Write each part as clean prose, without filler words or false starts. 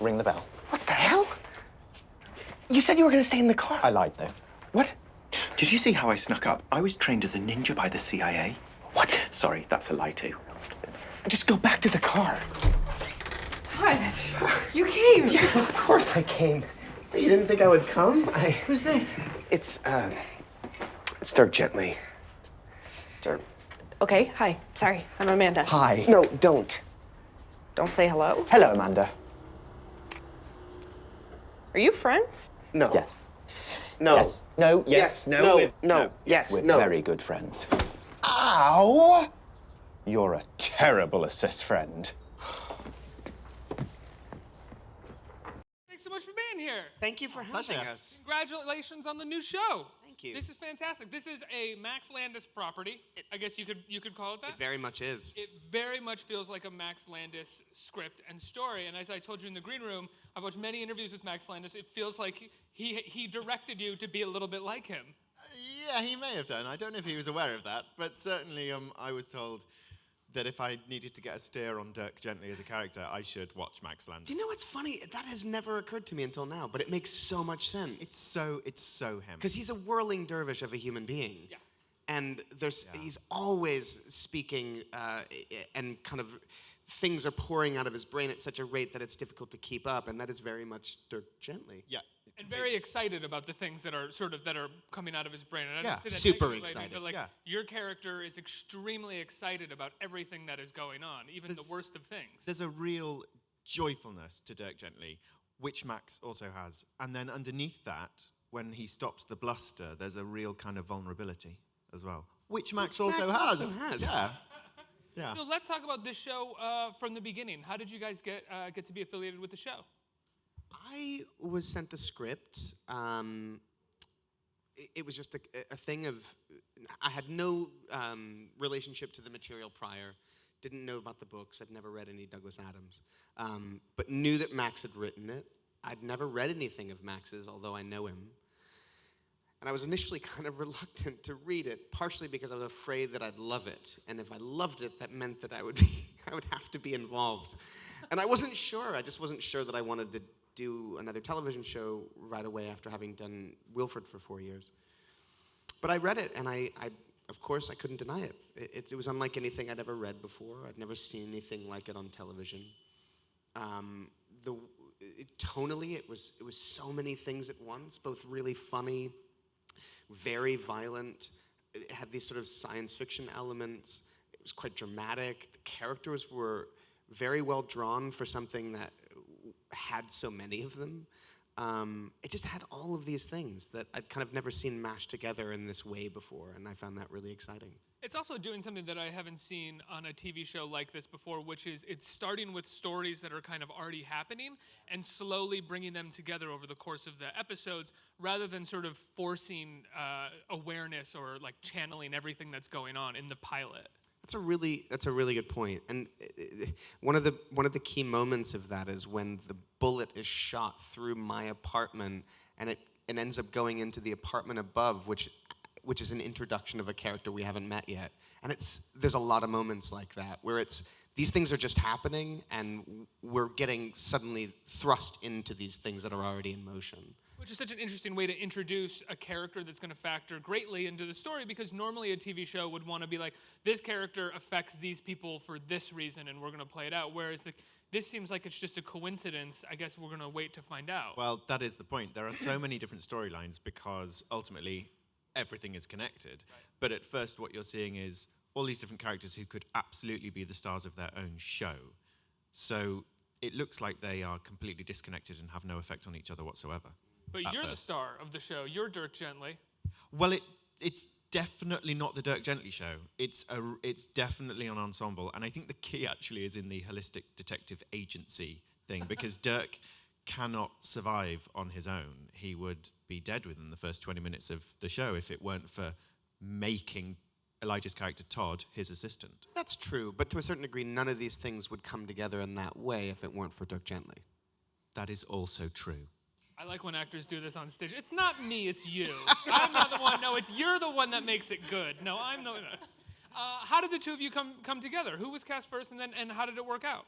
ring the bell. What the hell? You said you were gonna stay in the car. I lied, though. What? Did you see how I snuck up? I was trained as a ninja by the CIA. What? Sorry, that's a lie too. Just go back to the car. Todd, you came. Yeah, of course I came. You didn't think I would come? Who's this? It's Dirk Gently. Dirk. Okay, hi. Sorry, I'm Amanda. Hi. No, don't. Don't say hello. Hello, Amanda. Are you friends? No. Yes. No. Yes. No. Yes. No. we're- No. Yes. We're No. very good friends. Ow! You're a terrible assist friend. Thanks so much for being here. Thank you for having us. Congratulations on the new show. Thank you. This is fantastic. This is a Max Landis property. I guess you could call it that. It very much is. It very much feels like a Max Landis script and story. And as I told you in the green room, I've watched many interviews with Max Landis. It feels like he directed you to be a little bit like him. Yeah, he may have done. I don't know if he was aware of that, but certainly I was told that if I needed to get a steer on Dirk Gently as a character, I should watch Max Landis. Do you know what's funny? That has never occurred to me until now, but it makes so much sense. It's so him. Because he's a whirling dervish of a human being. Yeah. And he's always speaking and kind of things are pouring out of his brain at such a rate that it's difficult to keep up, and that is very much Dirk Gently. Yeah. And very excited about the things that are coming out of his brain. And I Yeah, don't say that super negatively, excited, But like yeah. your character is extremely excited about everything that is going on, even the worst of things. There's a real joyfulness to Dirk Gently, which Max also has. And then underneath that, when he stops the bluster, there's a real kind of vulnerability as well, which Max also has. Yeah. Yeah. So let's talk about this show from the beginning. How did you guys get to be affiliated with the show? I was sent a script. It was just a thing of, I had no relationship to the material prior, didn't know about the books, I'd never read any Douglas Adams, but knew that Max had written it. I'd never read anything of Max's, although I know him. And I was initially kind of reluctant to read it, partially because I was afraid that I'd love it. And if I loved it, that meant that I would have to be involved. And I wasn't sure. I just wasn't sure that I wanted to do another television show right away after having done Wilfred for 4 years. But I read it, and I of course, I couldn't deny it. It was unlike anything I'd ever read before. I'd never seen anything like it on television. Tonally, it was so many things at once, both really funny, very violent. It had these sort of science fiction elements. It was quite dramatic. The characters were very well drawn for something that had so many of them. It just had all of these things that I'd kind of never seen mashed together in this way before, and I found that really exciting. It's also doing something that I haven't seen on a TV show like this before, which is it's starting with stories that are kind of already happening and slowly bringing them together over the course of the episodes rather than sort of forcing awareness or like channeling everything that's going on in the pilot. That's a really good point. And one of the key moments of that is when the bullet is shot through my apartment and it ends up going into the apartment above, which is an introduction of a character we haven't met yet. And there's a lot of moments like that where these things are just happening and we're getting suddenly thrust into these things that are already in motion. Which is such an interesting way to introduce a character that's going to factor greatly into the story, because normally a TV show would want to be like, this character affects these people for this reason and we're going to play it out, whereas this seems like it's just a coincidence. I guess we're going to wait to find out. Well, that is the point. There are so many different storylines because ultimately everything is connected. Right. But at first what you're seeing is all these different characters who could absolutely be the stars of their own show. So it looks like they are completely disconnected and have no effect on each other whatsoever. But you're the star of the show. You're Dirk Gently. Well, it's definitely not the Dirk Gently show. It's definitely an ensemble. And I think the key actually is in the holistic detective agency thing, because Dirk cannot survive on his own. He would be dead within the first 20 minutes of the show if it weren't for making Elijah's character Todd his assistant. That's true, but to a certain degree, none of these things would come together in that way if it weren't for Dirk Gently. That is also true. I like when actors do this on stage. It's not me, it's you. I'm not the one. No, you're the one that makes it good. No, I'm the one. How did the two of you come together? Who was cast first, and how did it work out?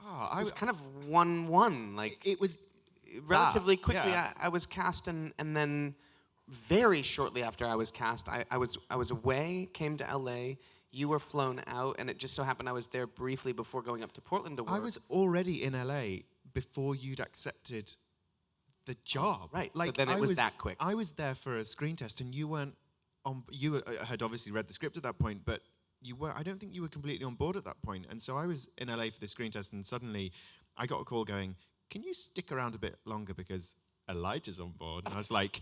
It was kind of 1-1. Like It was relatively that, quickly, yeah. I was cast, and then very shortly after I was cast, I was away, came to LA. You were flown out, and it just so happened I was there briefly before going up to Portland to work. I was already in LA before you'd accepted the job. right. So then it was that quick. I was there for a screen test, and you weren't on. Had obviously read the script at that point, but you were. I don't think you were completely on board at that point. And so I was in LA for the screen test, and suddenly I got a call going, "Can you stick around a bit longer because Elijah's on board?" And I was like,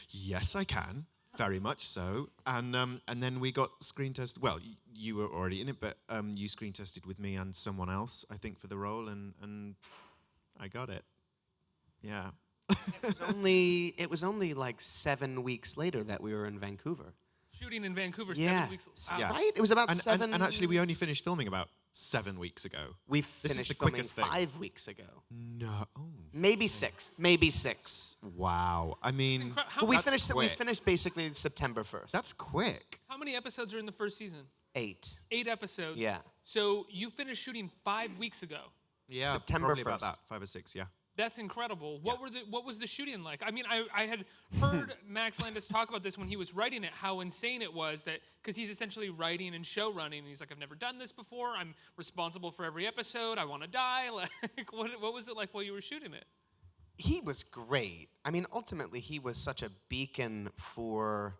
"Yes, I can." Very much so, and then we got screen tested. Well, you were already in it, but you screen tested with me and someone else, I think, for the role, and I got it. Yeah. It was only like 7 weeks later that we were in Vancouver. Shooting in Vancouver Yeah. 7 weeks. Wow. Yeah. Right? It was about And, 7. and actually, we only finished filming about 7 weeks ago. we this finished is the filming quickest thing. 5 weeks ago. No. Oh. Maybe 6. Maybe 6. Wow. I mean, How, But we that's finished. We quick. finished basically September 1st. that's quick. how many episodes are in the first season? 8. 8 episodes. Yeah. So you finished shooting 5 weeks ago. Yeah, September probably about 1st. that. 5 or 6. Yeah. That's incredible. What was the shooting like? I mean, I had heard Max Landis talk about this when he was writing it, how insane it was that because he's essentially writing and show running, and he's like, I've never done this before. I'm responsible for every episode. I want to die. Like, what was it like while you were shooting it? He was great. I mean, ultimately, he was such a beacon for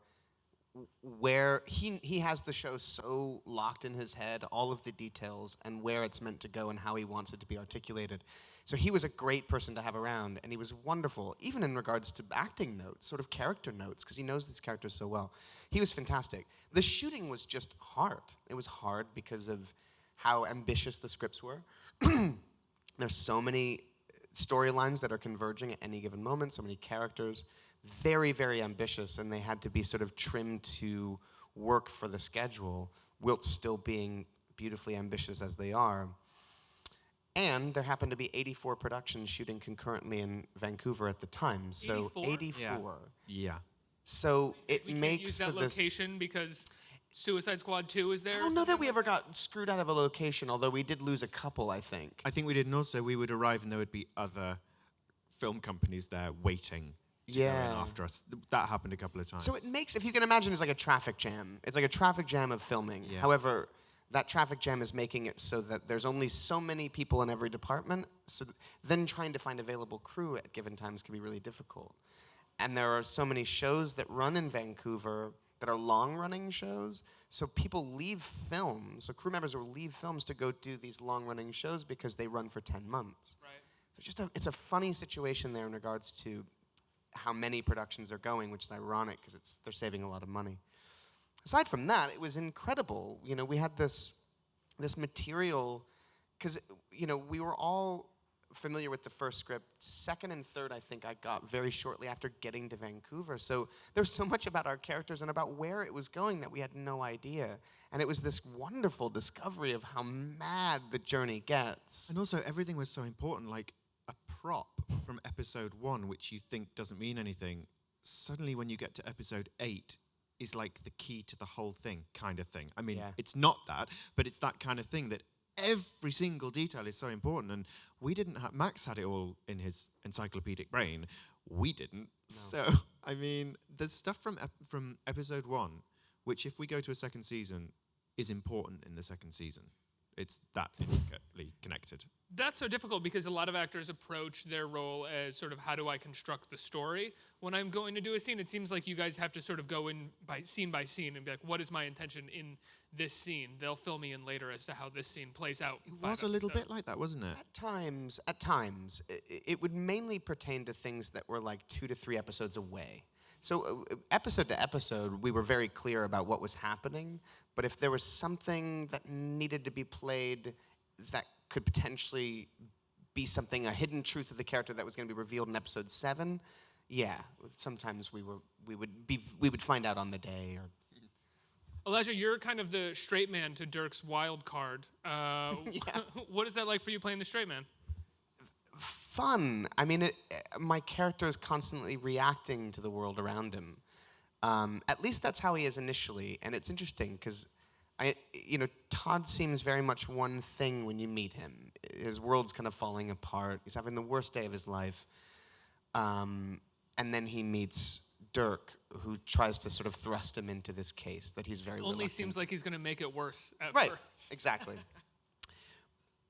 where he has the show so locked in his head, all of the details and where it's meant to go and how he wants it to be articulated. So he was a great person to have around, and he was wonderful, even in regards to acting notes, sort of character notes, because he knows these characters so well. He was fantastic. The shooting was just hard. It was hard because of how ambitious the scripts were. There's so many storylines that are converging at any given moment, so many characters, very, very ambitious, and they had to be sort of trimmed to work for the schedule, whilst still being beautifully ambitious as they are. And there happened to be 84 productions shooting concurrently in Vancouver at the time. So 84? 84. Yeah. So it We can't makes use for that this. location because Suicide Squad 2 is there. I don't know that we ever got screwed out of a location, although we did lose a couple, I think. I think we did, and also we would arrive and there would be other film companies there waiting to go in Yeah. after us. That happened a couple of times. So it makes, if you can imagine, it's like a traffic jam. It's like a traffic jam of filming. Yeah. However, that traffic jam is making it so that there's only so many people in every department. So then trying to find available crew at given times can be really difficult. And there are so many shows that run in Vancouver that are long-running shows. So people leave films. So crew members will leave films to go do these long-running shows because they run for 10 months. Right. So it's a funny situation there in regards to how many productions are going, which is ironic because they're saving a lot of money. Aside from that, it was incredible. You know, we had this material because we were all familiar with the first script. Second and third, I think I got very shortly after getting to Vancouver. So there's so much about our characters and about where it was going that we had no idea. And it was this wonderful discovery of how mad the journey gets. And also, everything was so important. Like a prop from episode 1, which you think doesn't mean anything, suddenly when you get to episode 8, is like the key to the whole thing, kind of thing. I mean, Yeah. it's not that, but it's that kind of thing that every single detail is so important. And we didn't have, Max had it all in his encyclopedic brain. We didn't. So, I mean, there's stuff from episode 1, which if we go to a second season, is important in the second season. It's that intricately connected. That's so difficult because a lot of actors approach their role as sort of how do I construct the story. When I'm going to do a scene, it seems like you guys have to sort of go in by scene and be like, what is my intention in this scene? They'll fill me in later as to how this scene plays out. It was a little bit like that, wasn't it? At times, it would mainly pertain to things that were like 2 to 3 episodes away. So episode to episode, we were very clear about what was happening, but if there was something that needed to be played that could potentially be something, a hidden truth of the character that was going to be revealed in episode 7, yeah, sometimes we would find out on the day. Or Elijah, you're kind of the straight man to Dirk's wild card. What is that like for you playing the straight man? Fun. I mean, my character is constantly reacting to the world around him. At least that's how he is initially, and it's interesting because Todd seems very much one thing when you meet him. his world's kind of falling apart. He's having the worst day of his life. And then he meets Dirk, who tries to sort of thrust him into this case that he's very Only reluctant seems like he's going to make it worse at Right, first. exactly.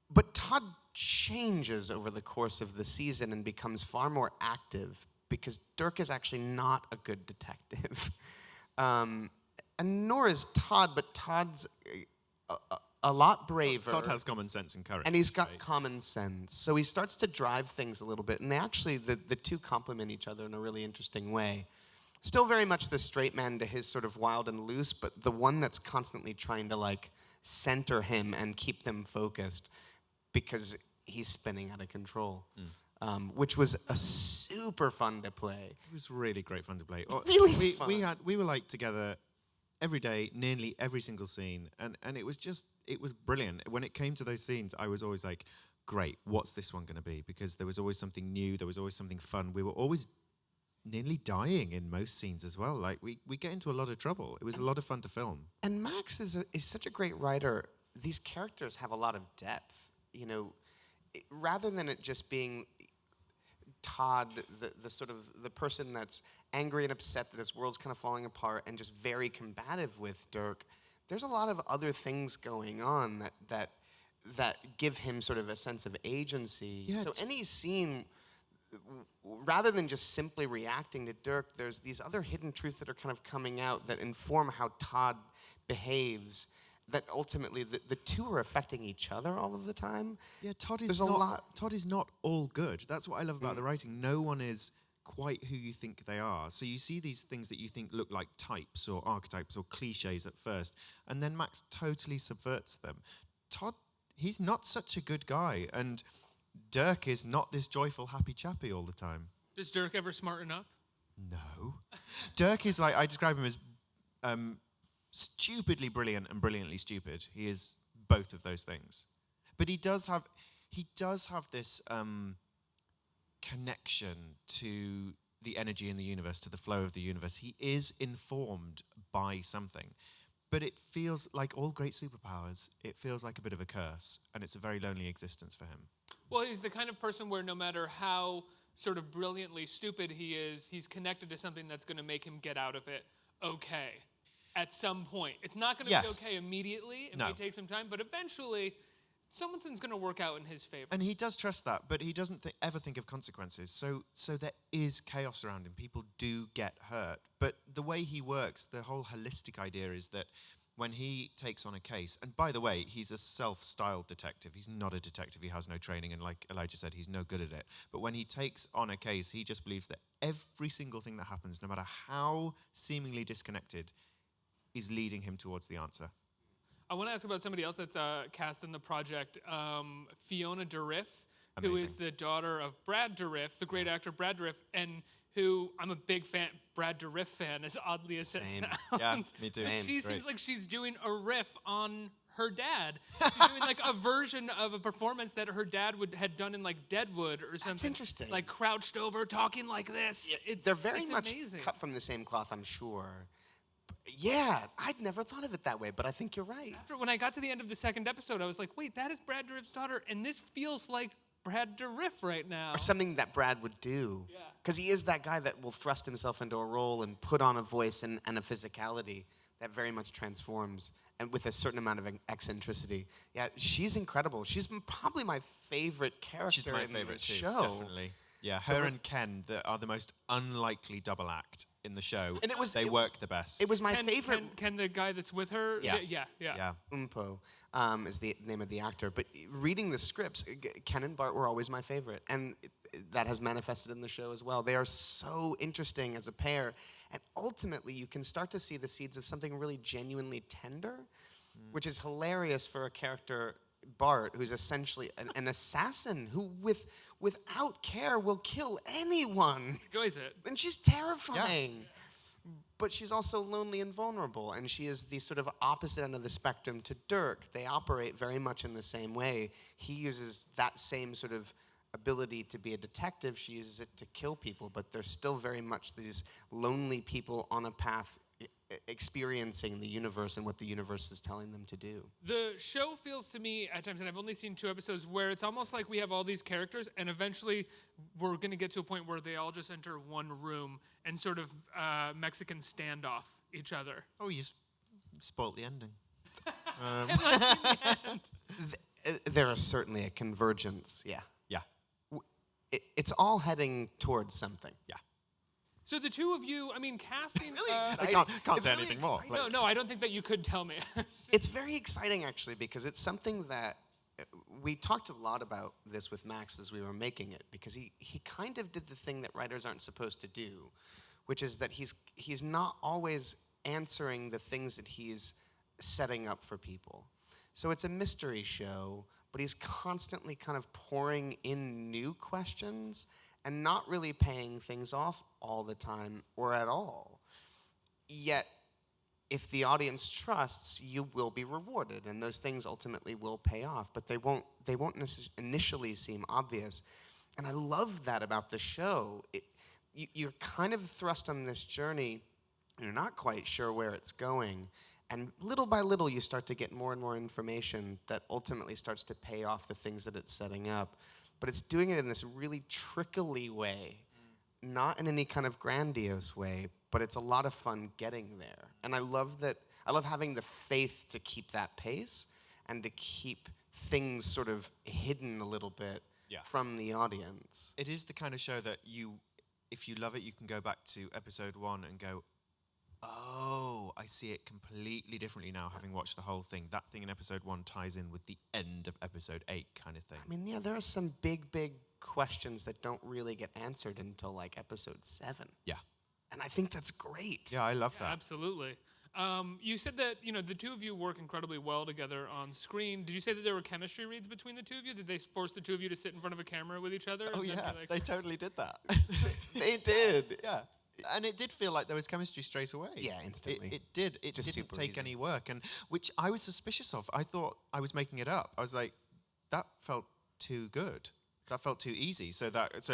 But Todd changes over the course of the season and becomes far more active because Dirk is actually not a good detective. And nor is Todd, but Todd's a lot braver. Todd has common sense and courage. And he's got right? common sense. So he starts to drive things a little bit. And they actually, the two complement each other in a really interesting way. Still very much the straight man to his sort of wild and loose, but the one that's constantly trying to like center him and keep them focused because he's spinning out of control. Which was a super fun to play. It was really great fun to play. Really we were like together every day, nearly every single scene, and it was brilliant. When it came to those scenes, I was always like, great, what's this one going to be? Because there was always something new, there was always something fun. We were always nearly dying in most scenes as well. Like we get into a lot of trouble. It was a lot of fun to film. And Max is such a great writer. These characters have a lot of depth. You know, rather than it just being Todd, the sort of the person that's angry and upset that his world's kind of falling apart and just very combative with Dirk, there's a lot of other things going on that give him sort of a sense of agency. Yeah, so any scene, rather than just simply reacting to Dirk, there's these other hidden truths that are kind of coming out that inform how Todd behaves, that ultimately the two are affecting each other all of the time. Yeah, Todd There's is a not. lot. Todd is not all good. That's what I love about the writing. No one is quite who you think they are. So you see these things that you think look like types or archetypes or cliches at first, and then Max totally subverts them. Todd, he's not such a good guy, and Dirk is not this joyful, happy chappy all the time. Does Dirk ever smarten up? No. Dirk is like, I describe him as stupidly brilliant and brilliantly stupid. He is both of those things. But he does have this connection to the energy in the universe, to the flow of the universe. He is informed by something. But it feels like all great superpowers, it feels like a bit of a curse, and it's a very lonely existence for him. Well, he's the kind of person where no matter how sort of brilliantly stupid he is, he's connected to something that's going to make him get out of it okay at some point. It's not going to be okay immediately. It may take some time, but eventually something's going to work out in his favor. And he does trust that, but he doesn't ever think of consequences. So there is chaos around him. People do get hurt. But the way he works, the whole holistic idea is that when he takes on a case, and by the way, he's a self-styled detective. He's not a detective. He has no training, and like Elijah said, he's no good at it. But when he takes on a case, he just believes that every single thing that happens, no matter how seemingly disconnected, is leading him towards the answer. I want to ask about somebody else that's cast in the project, Fiona Dourif, who Amazing. is the daughter of Brad Dourif, the great actor Brad Dourif, and who I'm a big Brad Dourif fan, as oddly as Same. it sounds. Yeah, me too. But Same. she Great. seems like she's doing a riff on her dad. She's doing like a version of a performance that her dad had done in like Deadwood or something. interesting. Like crouched over, talking like this. They're very it's much amazing. cut from the same cloth, I'm sure. Yeah, I'd never thought of it that way, but I think you're right. When I got to the end of the second episode, I was like, wait, that is Brad Dourif's daughter, and this feels like Brad Dourif right now. Or something that Brad would do. Yeah. Because he is that guy that will thrust himself into a role and put on a voice and a physicality that very much transforms, and with a certain amount of eccentricity. Yeah, she's incredible. She's probably my favorite character She's my in favorite the too, show. definitely. Yeah, her and Ken are the most unlikely double act in the show. And they work the best. It was my favorite. Ken, the guy that's with her? Yes. Yeah. Umpo is the name of the actor. But reading the scripts, Ken and Bart were always my favorite. And that has manifested in the show as well. They are so interesting as a pair. And ultimately, you can start to see the seeds of something really genuinely tender, which is hilarious for a character, Bart, who's essentially an assassin who, without care, will kill anyone. Enjoys it. And she's terrifying. But she's also lonely and vulnerable, and she is the sort of opposite end of the spectrum to Dirk. They operate very much in the same way. He uses that same sort of ability to be a detective. She uses it to kill people, but they're still very much these lonely people on a path experiencing the universe and what the universe is telling them to do. The show feels to me at times, and I've only seen 2 episodes, where it's almost like we have all these characters, and eventually we're going to get to a point where they all just enter one room and sort of Mexican standoff each other. Oh, you spoilt the ending. There is certainly a convergence, yeah. Yeah. It's all heading towards something. Yeah. So the 2 of you, I mean, casting. I can't It's say really anything more. exciting. No, I don't think that you could tell me. It's very exciting, actually, because it's something that we talked a lot about this with Max as we were making it, because he kind of did the thing that writers aren't supposed to do, which is that he's not always answering the things that he's setting up for people. So it's a mystery show, but he's constantly kind of pouring in new questions and not really paying things off all the time or at all. Yet, if the audience trusts, you will be rewarded, and those things ultimately will pay off, but they won't initially seem obvious. And I love that about the show. You're kind of thrust on this journey, and you're not quite sure where it's going, and little by little you start to get more and more information that ultimately starts to pay off the things that it's setting up. But it's doing it in this really trickly way, not in any kind of grandiose way, but it's a lot of fun getting there. And I love having the faith to keep that pace and to keep things sort of hidden a little bit from the audience. It is the kind of show that if you love it, you can go back to episode 1 and go, oh, I see it completely differently now, having watched the whole thing. That thing in episode 1 ties in with the end of episode 8 kind of thing. I mean, yeah, there are some big questions that don't really get answered until like episode 7. Yeah. And I think that's great. Yeah, I love that. Absolutely. You said that the 2 of you work incredibly well together on screen. Did you say that there were chemistry reads between the 2 of you? Did they force the 2 of you to sit in front of a camera with each other? Oh, and then yeah, be like, they totally did that. They did. Yeah. And it did feel like there was chemistry straight away. Yeah, instantly. It did. It Just didn't super take easy. any work, and which I was suspicious of. I thought I was making it up. I was like, that felt too good. That felt too easy. So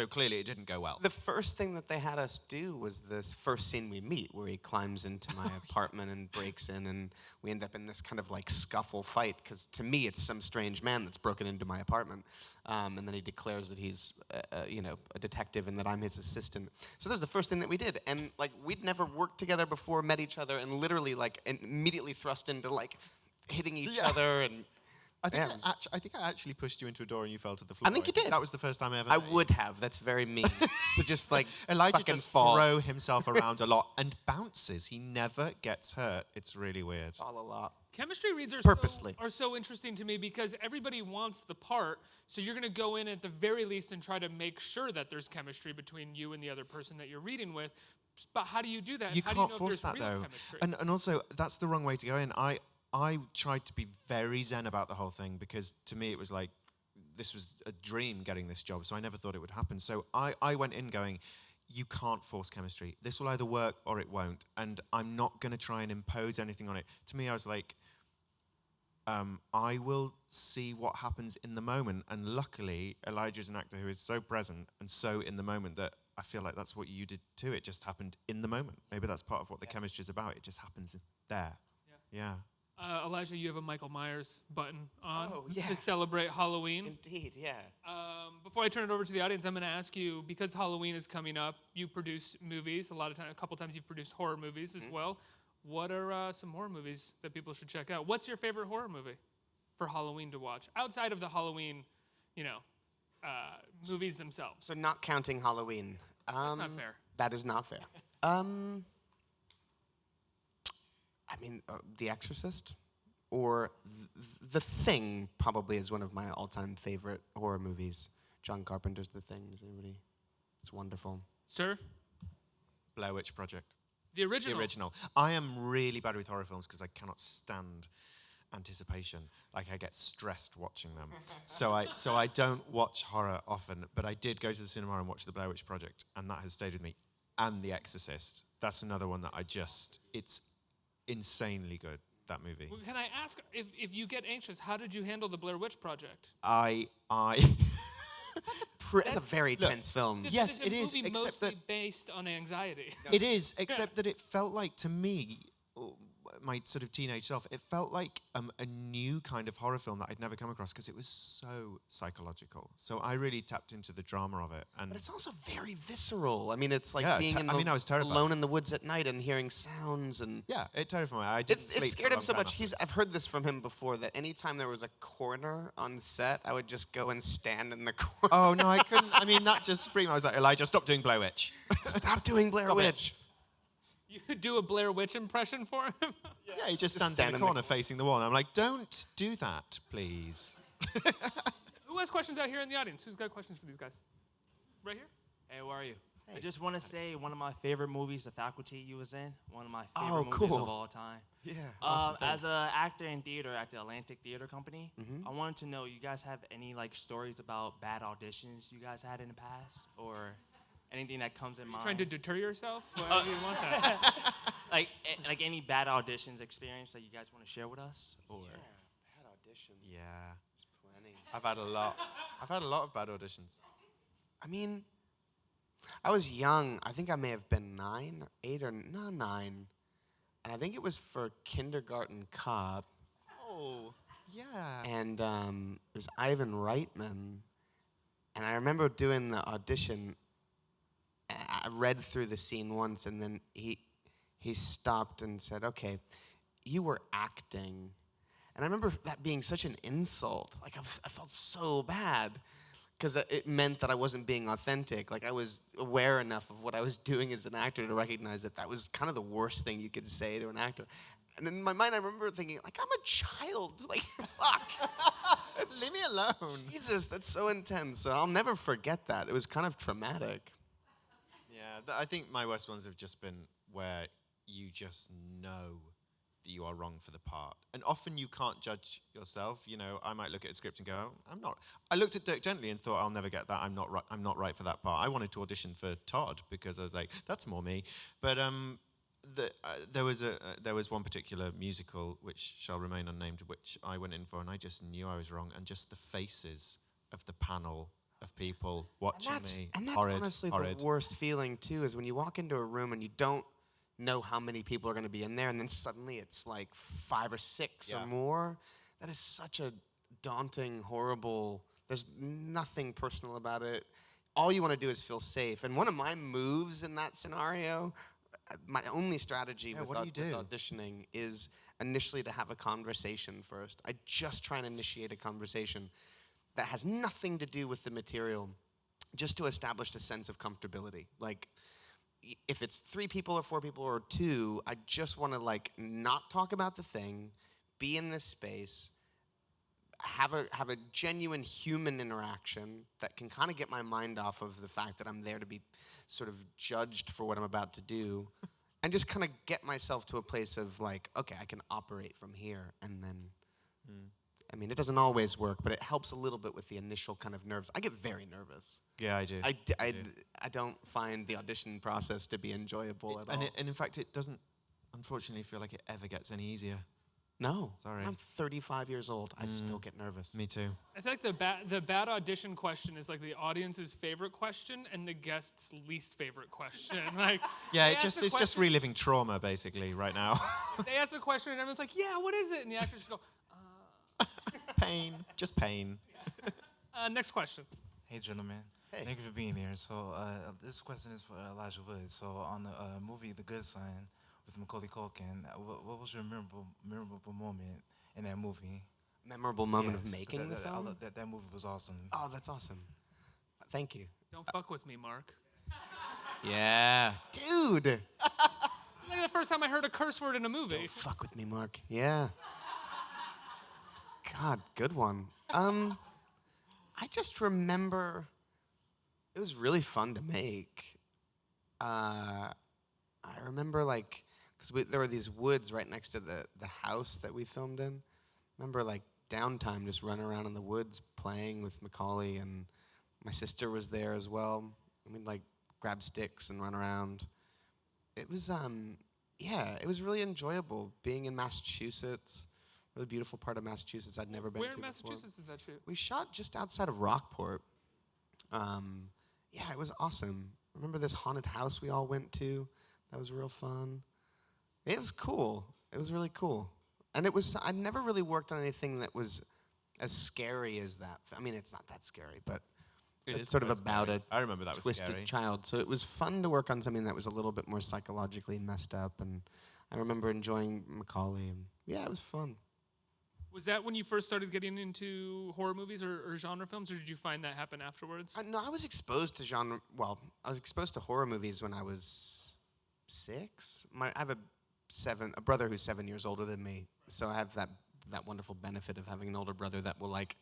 clearly it didn't go well. The first thing that they had us do was this first scene we meet, where he climbs into my apartment and breaks in, and we end up in this kind of like scuffle fight, because to me it's some strange man that's broken into my apartment, and then he declares that he's a detective and that I'm his assistant. So that was the first thing that we did, and like we'd never worked together before, met each other, and literally like immediately thrust into like hitting each other. And I think, Yeah, I think I actually pushed you into a door and you fell to the floor. I think you did. That was the first time I ever. I would have. That's very mean. But just like Elijah fucking just fall. throw himself around a lot and bounces. He never gets hurt. It's really weird. Fall a lot. chemistry reads Purposely. are so interesting to me because everybody wants the part, so you're going to go in at the very least and try to make sure that there's chemistry between you and the other person that you're reading with. But how do you do that? You How do can't know if force there's that real though. chemistry? And also that's the wrong way to go in. I tried to be very zen about the whole thing because to me it was like this was a dream getting this job, so I never thought it would happen. So I went in going, you can't force chemistry. This will either work or it won't, and I'm not going to try and impose anything on it. To me, I was like, I will see what happens in the moment, and luckily Elijah's an actor who is so present and so in the moment that I feel like that's what you did too. It just happened in the moment. Maybe that's part of what the chemistry is about. It just happens there. Yeah. Elijah, you have a Michael Myers button on Oh, yeah. to celebrate Halloween. Indeed, yeah. Before I turn it over to the audience, I'm going to ask you, because Halloween is coming up, you produce movies. A couple times you've produced horror movies as well. What are some horror movies that people should check out? What's your favorite horror movie for Halloween to watch? Outside of the Halloween, movies themselves. So not counting Halloween. That's not fair. That is not fair. The Exorcist, or The Thing probably is one of my all-time favorite horror movies. John Carpenter's The Thing. Does anybody? It's wonderful. Sir, Blair Witch Project. the original. The original. I am really bad with horror films because I cannot stand anticipation. Like I get stressed watching them. so I don't watch horror often, but I did go to the cinema and watch The Blair Witch Project, and that has stayed with me. And The Exorcist. That's another one that it's insanely good, that movie. Well, can I ask, if you get anxious, how did you handle the Blair Witch Project? It's a very tense film. Yes, It's a it is, movie except mostly that- based on anxiety. It is, except that it felt like, to me, my sort of teenage self, it felt like a new kind of horror film that I'd never come across because it was so psychological. So I really tapped into the drama of it. And But it's also very visceral. I mean, it's like Yeah, being I was terrified. alone in the woods at night and hearing sounds and. yeah, it terrified me. I didn't It sleep scared for a him so long time much. afterwards. I've heard this from him before that anytime there was a corner on set, I would just go and stand in the corner. Oh no, I couldn't. I mean, that just freaked me. I was like, Elijah, stop doing Blair Witch. Stop doing Blair Stop it. Witch. You do a Blair Witch impression for him? Yeah, he just stands in stand the in the corner facing the wall. And I'm like, don't do that, please. Who has questions out here in the audience? Who's got questions for these guys? Right here? Hey, where are you? I just want to say one of my favorite movies, The Faculty, you was in. One of my Oh, favorite movies cool. of all time. Yeah. As an actor in theater at the Atlantic Theater Company, I wanted to know, you guys have any like stories about bad auditions you guys had in the past, or anything that comes in mind? Trying to deter yourself? Why do you want that? like any bad auditions experience that you guys want to share with us, or Bad audition. Yeah, There's plenty. I've had a lot. I've had a lot of bad auditions. I mean, I was young. I think I may have been 9, 8, or 9. And I think it was for Kindergarten Cop. Oh, yeah. And it was Ivan Reitman. And I remember doing the audition. I read through the scene once, and then he stopped and said, "Okay, you were acting." And I remember that being such an insult. Like, I felt so bad because it meant that I wasn't being authentic. Like, I was aware enough of what I was doing as an actor to recognize that that was kind of the worst thing you could say to an actor. And in my mind, I remember thinking, like, I'm a child. Like, fuck. Leave me alone. Jesus, that's so intense. So I'll never forget that. It was kind of traumatic. Yeah, I think my worst ones have just been where you just know that you are wrong for the part. And often you can't judge yourself. You know, I might look at a script and go, oh, I'm not. I looked at Dirk Gently and thought, I'll never get that. I'm not right for that part. I wanted to audition for Todd because I was like, that's more me. But there was one particular musical which shall remain unnamed, which I went in for, and I just knew I was wrong. And just the faces of the panel of people watching me, And that's horrid, honestly horrid. the worst feeling, too, is when you walk into a room and you don't know how many people are going to be in there, and then suddenly it's like 5 or 6 Yeah. or more. That is such a daunting, horrible, there's nothing personal about it. All you want to do is feel safe. And one of my moves in that scenario, my only strategy with what do you do? auditioning is initially to have a conversation first. I just try and initiate a conversation that has nothing to do with the material, just to establish a sense of comfortability. Like, if it's 3 people or 4 people or 2, I just want to like not talk about the thing, be in this space, have a genuine human interaction that can kind of get my mind off of the fact that I'm there to be sort of judged for what I'm about to do, and just kind of get myself to a place of like, okay, I can operate from here, and then. I mean, it doesn't always work, but it helps a little bit with the initial kind of nerves. I get very nervous. Yeah, I do. I don't find the audition process to be enjoyable at all. And in fact, it doesn't, unfortunately, feel like it ever gets any easier. No. Sorry. I'm 35 years old. I still get nervous. Me too. I feel like the bad audition question is like the audience's favorite question and the guest's least favorite question. Like, Yeah, they ask it's the just question- reliving trauma, basically, right now. They ask the question and everyone's like, yeah, what is it? And the actors just go, Pain, just pain. next question. Hey, gentlemen. Hey. Thank you for being here. So this question is for Elijah Wood. So on the movie The Good Son with Macaulay Culkin, what was your memorable moment in that movie? Memorable moment of Yes, making the film? That movie was awesome. Oh, that's awesome. Thank you. Don't fuck with me, Mark. Yeah. Dude. Like the first time I heard a curse word in a movie. Fuck with me, Mark. Yeah. God, good one. I just remember it was really fun to make. I remember like, because there were these woods right next to the house that we filmed in. Remember like downtime, just running around in the woods playing with Macaulay, and my sister was there as well. And we'd like grab sticks and run around. It was, it was really enjoyable being in Massachusetts. Really beautiful part of Massachusetts I'd never been Where to in before. Massachusetts is that shoot? We shot just outside of Rockport. It was awesome. Remember this haunted house we all went to? That was real fun. It was cool. It was really cool. And I never really worked on anything that was as scary as that. I mean, it's not that scary, but It it's is sort of quite about scary. a I remember that was twisted scary. child. So it was fun to work on something that was a little bit more psychologically messed up. And I remember enjoying Macaulay. And yeah, it was fun. Was that when you first started getting into horror movies or genre films, or did you find that happen afterwards? No, I was exposed to genre. Well, I was exposed to horror movies when I was 6. I have a brother who's 7 years older than me, so I have that wonderful benefit of having an older brother that will like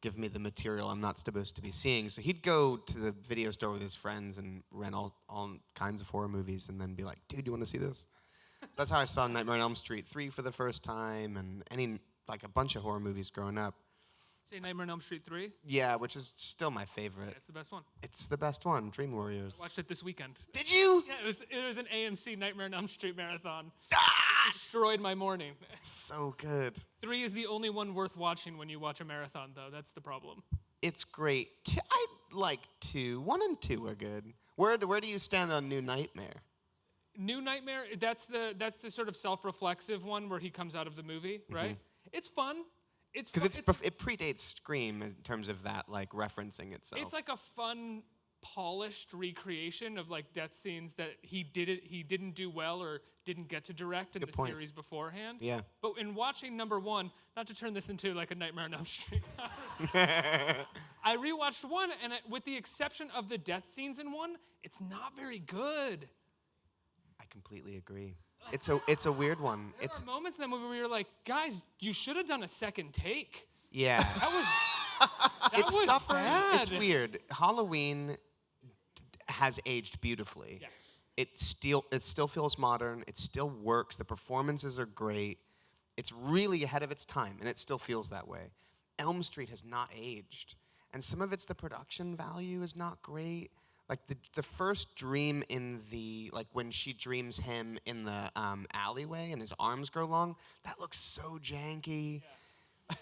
give me the material I'm not supposed to be seeing. So he'd go to the video store with his friends and rent all kinds of horror movies, and then be like, "Dude, you want to see this?" So that's how I saw Nightmare on Elm Street 3 for the first time, and a bunch of horror movies growing up. Say Nightmare on Elm Street 3. Yeah, which is still my favorite. That's the best one. It's the best one, Dream Warriors. Watched it this weekend. Did you? Yeah, it was an AMC Nightmare on Elm Street marathon. Destroyed my morning. So good. 3 is the only one worth watching when you watch a marathon, though. That's the problem. It's great. I like 2. 1 and 2 are good. Where do you stand on New Nightmare? New Nightmare, that's the sort of self-reflexive one where he comes out of the movie, right? It's fun. It's Because fun. it predates Scream in terms of that, like, referencing itself. It's like a fun, polished recreation of like death scenes that he didn't do well or didn't get to direct in the point. series beforehand. Yeah. But in watching number 1, not to turn this into like a Nightmare on Elm Street, I rewatched 1, and with the exception of the death scenes in 1, it's not very good. I completely agree. It's a weird one. There are moments in that movie where you're like, guys, you should have done a second take. Yeah. That It was suffers. bad. It's weird. Halloween has aged beautifully. Yes. It still feels modern. It still works. The performances are great. It's really ahead of its time, and it still feels that way. Elm Street has not aged, and some of it's the production value is not great. Like the first dream in when she dreams him in the alleyway and his arms grow long, that looks so janky.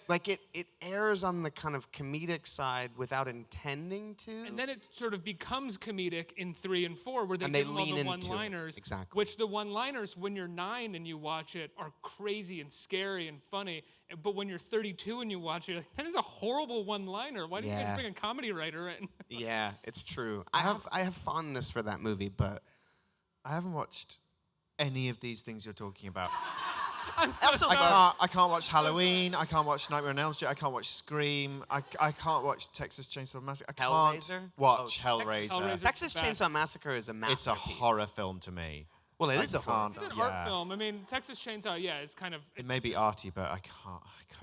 Like it airs on the kind of comedic side without intending to. And then it sort of becomes comedic in 3 and 4 where they And they give them all lean the into it. one-liners. Exactly. Which the one-liners, when you're 9 and you watch it, are crazy and scary and funny. But when you're 32 and you watch it, you're like, that is a horrible one-liner. Why didn't you guys Yeah. bring a comedy writer in? Yeah, it's true. I have fondness for that movie, but I haven't watched any of these things you're talking about. I'm so Also, sorry. I can't watch Halloween. I can't watch Nightmare on Elm Street. I can't watch Scream. I can't watch Texas Chainsaw Massacre. I can't Hellraiser? watch Oh, Hellraiser. Hellraiser. Texas Best. Chainsaw Massacre is a It's a masterpiece. horror film to me. Well, it I is a horror can't- film. It's an art yeah. film. I mean, Texas Chainsaw, yeah, it's kind of... It may be arty, but I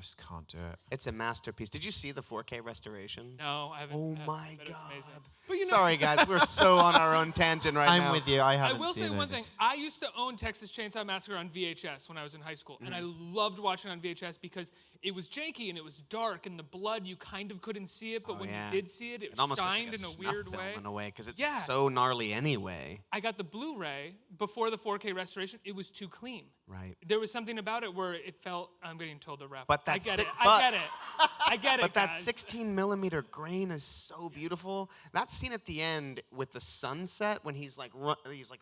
just can't do it. It's a masterpiece. Did you see the 4K restoration? No, I haven't. Oh I haven't, my but it's God. amazing. But you know, Sorry, guys, we're so on our own tangent right now. I'm with you. I I haven't will say seen one it. thing. I used to own Texas Chainsaw Massacre on VHS when I was in high school, and I loved watching it on VHS because it was janky and it was dark, and the blood you kind of couldn't see it, but when yeah. you did see it, it almost looks shined like in a snuff weird film way. in a way, because it's Yeah. so gnarly anyway. I got the Blu-ray before the 4K restoration. It was too clean. Right. There was something about it where it felt. I'm getting told to wrap. But up. I that's get si- it. but- I get it. I get it. But that guys. 16 millimeter grain is so beautiful. That scene at the end with the sunset when he's like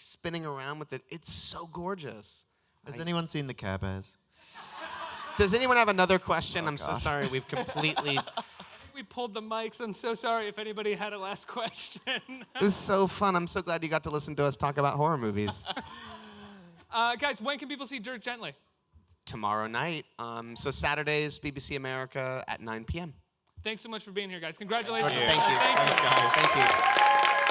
spinning around with it, it's so gorgeous. Has anyone seen the Care Bears? Does anyone have another question? I'm so God. sorry. We've completely. We pulled the mics. I'm so sorry if anybody had a last question. It was so fun. I'm so glad you got to listen to us talk about horror movies. Guys, when can people see Dirk Gently? Tomorrow night. So Saturdays, BBC America at 9 p.m. Thanks so much for being here, guys. Congratulations. Thank you. Thank you. Thanks, guys. Thank you.